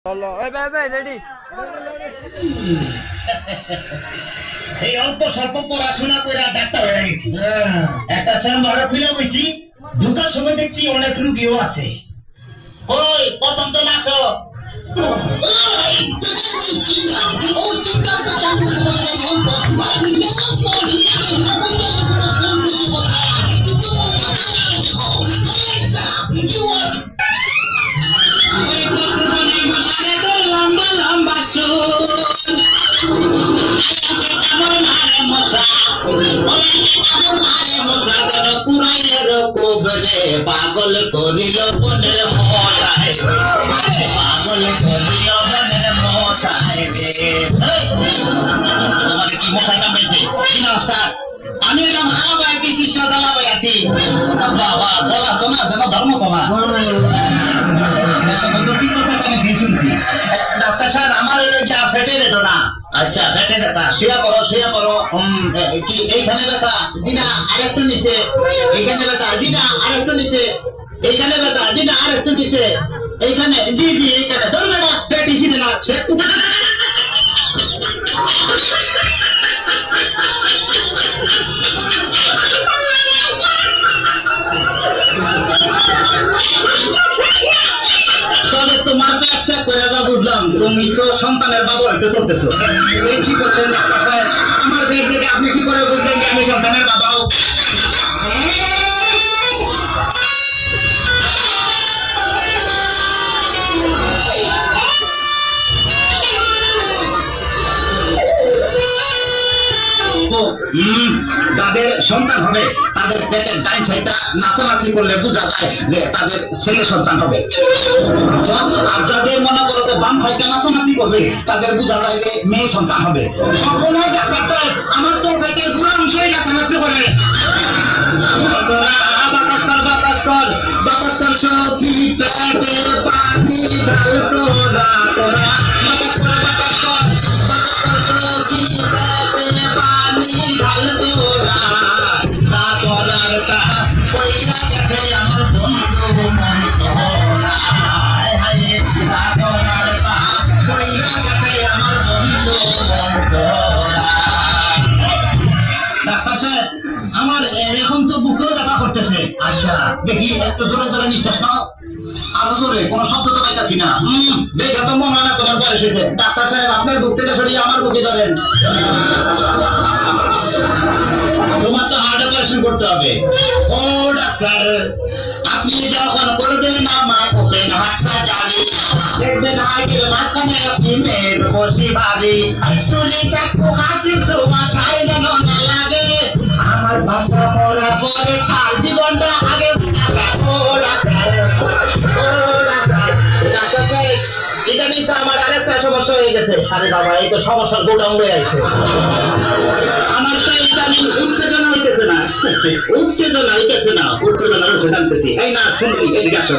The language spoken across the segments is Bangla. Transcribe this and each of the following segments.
এই অল্প স্বল্প পড়াশোনা করে ডাক্তার হয়ে গেছি। একটা চেম্বারে খুলে বসি, ঢুকার সময় দেখছি অনেক রুগীও আছে। ওই প্রথম তো আসো। পাগল করিল বনের মশাই, পাগল করিল বনের মশাই রে। তোমাদের কি মশাই কামড়েছে? কি নমস্কার, আমি এলাম হালাবায়াতি শিষ্য দালাবায়াতি। বাবা বলা তো না, যেন ধর্ম তোমার শুনছি। ডাক্তার সাহেব আমার যা ফেটে যেত না। আচ্ছা ফেটে ব্যথা, শুয়া করো শুয়া করো। কি এইখানে ব্যথা? জি না আরেকটু নিচে। এইখানে ব্যথা? জি না আরেকটু নিচে। এইখানে ব্যথা? জি না আরেকটু নিচে। এইখানে? জি জি এইখানে। ধরবে না পেটি জি না। তবে তোমার ব্যবসা করে যা বুঝলাম, তুমি তো সন্তানের বাবা হইতে চলতেছো। এই কি করছেন আমার পেট থেকে? আপনি কি করে বুঝলেন যে আমি সন্তানের বাবাও? যাদের সন্তান হবে তাদের পেটের ডাইন সাইডটা নাচানাচি করলে বোঝা যায় যে তাদের ছেলে সন্তান হবে। আর যাদের মনে করো যে বাম সাইডটা নাচানাচি করবে তাদের বোঝা যায় যে মেয়ে সন্তান হবে। সকলে ডাক্তার সাহেব আমার তো পেটের পুরো অংশই নাচানাচি করে। বাতাস কর সখী পেটে পানি ঢালতো না তোরা। বাতাস কর সখী পেটে পানি ঢালতো না। তা করার তা কইরা গেছে আমার বন্ধু মন সোনা। তা করার তা কইরা গেছে আমার বন্ধু মন সোনা। ডাক্তার সাহেব আমার এখন তো বুকেও ব্যথা করতেছে। আচ্ছা দেখি একটু জোরে জোরে নিঃশ্বাস নাও। আরো জোরে, কোনো শব্দ তো পাইতাছি না। দেখে তো মনে হয় না তোমার বয়স হয়েছে। ডাক্তার সাহেব আপনার বুক থেকে সরিয়ে আমার বুকে ধরেন। তোমার তো হার্ট অপারেশন করতে হবে। ও ডাক্তার আপনি যখন করবেন আমার ওপেন হার্ট সার্জারি, দেখবেন হার্টের মাঝখানে আপনি মেয়ের বসি ভারী। চুলি চাকু হাসির সময় খাই যেন না লাগে। আমার বাসা মরা পরে তার জীবনটা আগে। ইদানিং তো আমার আরেকটা সমস্যা হয়ে গেছে। আরে বাবা এই তো সমস্যার গোডাউন হয়ে আছে। আমার তো ইদানিং উত্তেজনা হইতেছে না। উত্তেজনা টানতেছি। এই না শুনবি এদিকে আসো।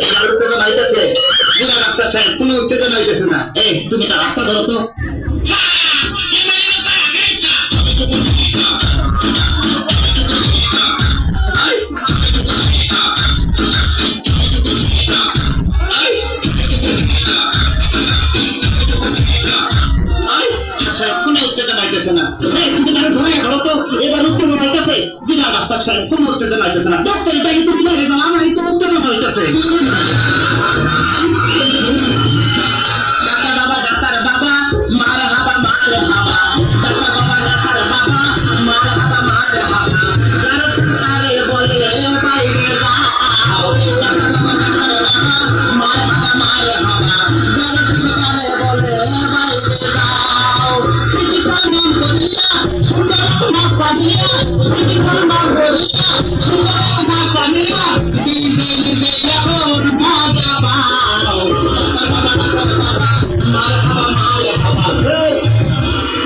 এবার উত্তেজনা হইতেছে? না ডাক্তার সাহেব কোনো উত্তেজনা হইতেছে না। এই তুমি তার রাস্তা ধরো তো।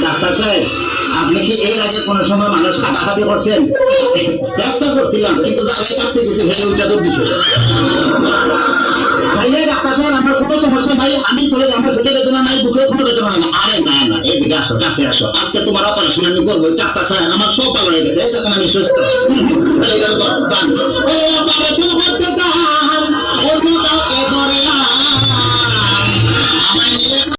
ডাক্তার সাহেব আপনি কি এর আগে কোন সময় মানুষ কাটাকাটি করছেন? চেষ্টা করছিলাম কিন্তু জায়গায় কাটতে গেছে, হেলে উঠা দৌড় দিছে। ডাক্তার সাহেব আমার কোনো সমস্যা নাই, আমি চলে যাবো। আমার পেটে বেদনা নাই, বুকে কোনো বেদনা নাই। আরে না না এদিকে আসো, কাছে আসো। আজকে তোমার অপারেশন আমি করবো। ডাক্তার সাহেব আমার সব ভালো হয়ে গেছে, এই যখন আমি সুস্থ।